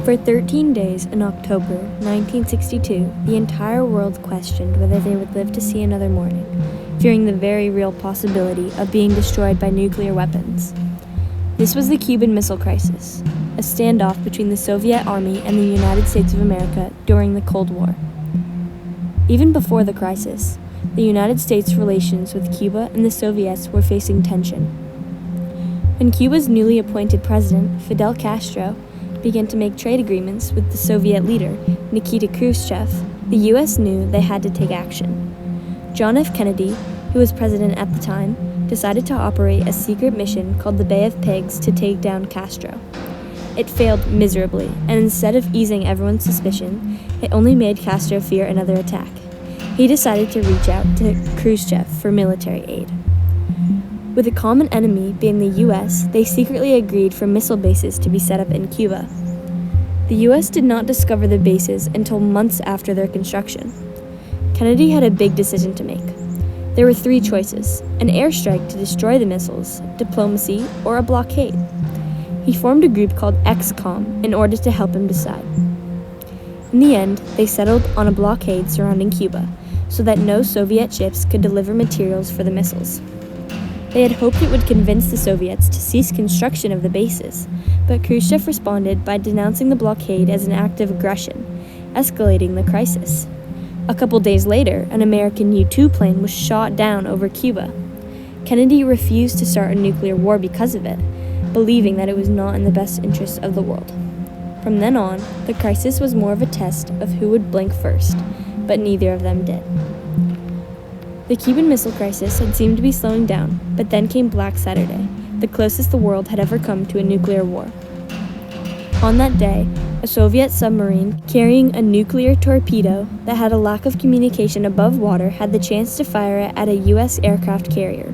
For 13 days in October 1962, the entire world questioned whether they would live to see another morning, fearing the very real possibility of being destroyed by nuclear weapons. This was the Cuban Missile Crisis, a standoff between the Soviet Army and the United States of America during the Cold War. Even before the crisis, the United States' relations with Cuba and the Soviets were facing tension. When Cuba's newly appointed president, Fidel Castro, began to make trade agreements with the Soviet leader, Nikita Khrushchev, the U.S. knew they had to take action. John F. Kennedy, who was president at the time, decided to operate a secret mission called the Bay of Pigs to take down Castro. It failed miserably, and instead of easing everyone's suspicion, it only made Castro fear another attack. He decided to reach out to Khrushchev for military aid. With a common enemy being the U.S., they secretly agreed for missile bases to be set up in Cuba. The U.S. did not discover the bases until months after their construction. Kennedy had a big decision to make. There were three choices: an airstrike to destroy the missiles, diplomacy, or a blockade. He formed a group called XCOM in order to help him decide. In the end, they settled on a blockade surrounding Cuba, so that no Soviet ships could deliver materials for the missiles. They had hoped it would convince the Soviets to cease construction of the bases, but Khrushchev responded by denouncing the blockade as an act of aggression, escalating the crisis. A couple days later, an American U-2 plane was shot down over Cuba. Kennedy refused to start a nuclear war because of it, believing that it was not in the best interests of the world. From then on, the crisis was more of a test of who would blink first, but neither of them did. The Cuban Missile Crisis had seemed to be slowing down, but then came Black Saturday, the closest the world had ever come to a nuclear war. On that day, a Soviet submarine carrying a nuclear torpedo that had a lack of communication above water had the chance to fire it at a U.S. aircraft carrier.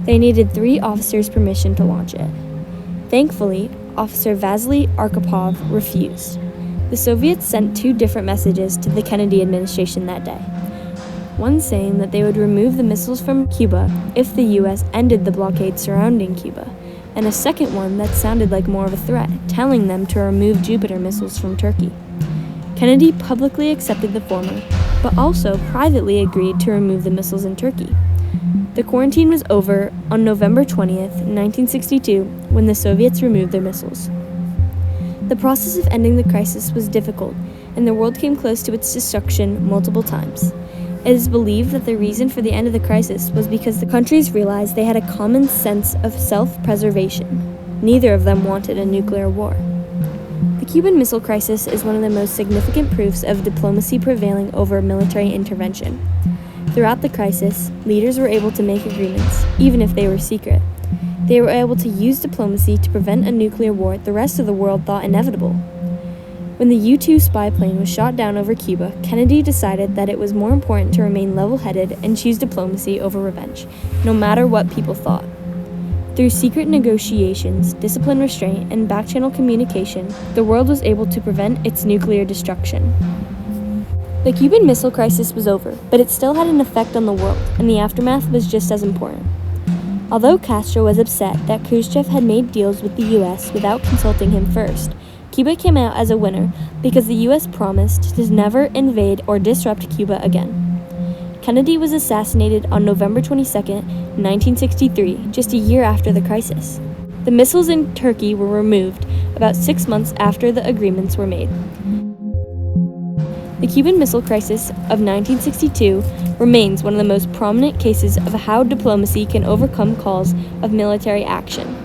They needed 3 officers' permission to launch it. Thankfully, Officer Vasily Arkhipov refused. The Soviets sent 2 different messages to the Kennedy administration that day. One saying that they would remove the missiles from Cuba if the U.S. ended the blockade surrounding Cuba, and a second one that sounded like more of a threat, telling them to remove Jupiter missiles from Turkey. Kennedy publicly accepted the former, but also privately agreed to remove the missiles in Turkey. The quarantine was over on November 20th, 1962, when the Soviets removed their missiles. The process of ending the crisis was difficult, and the world came close to its destruction multiple times. It is believed that the reason for the end of the crisis was because the countries realized they had a common sense of self-preservation. Neither of them wanted a nuclear war. The Cuban Missile Crisis is one of the most significant proofs of diplomacy prevailing over military intervention. Throughout the crisis, leaders were able to make agreements, even if they were secret. They were able to use diplomacy to prevent a nuclear war the rest of the world thought inevitable. When the U-2 spy plane was shot down over Cuba, Kennedy decided that it was more important to remain level-headed and choose diplomacy over revenge, no matter what people thought. Through secret negotiations, disciplined restraint, and back-channel communication, the world was able to prevent its nuclear destruction. The Cuban Missile Crisis was over, but it still had an effect on the world, and the aftermath was just as important. Although Castro was upset that Khrushchev had made deals with the U.S. without consulting him first, Cuba came out as a winner because the U.S. promised to never invade or disrupt Cuba again. Kennedy was assassinated on November 22, 1963, just a year after the crisis. The missiles in Turkey were removed about 6 months after the agreements were made. The Cuban Missile Crisis of 1962 remains one of the most prominent cases of how diplomacy can overcome calls of military action.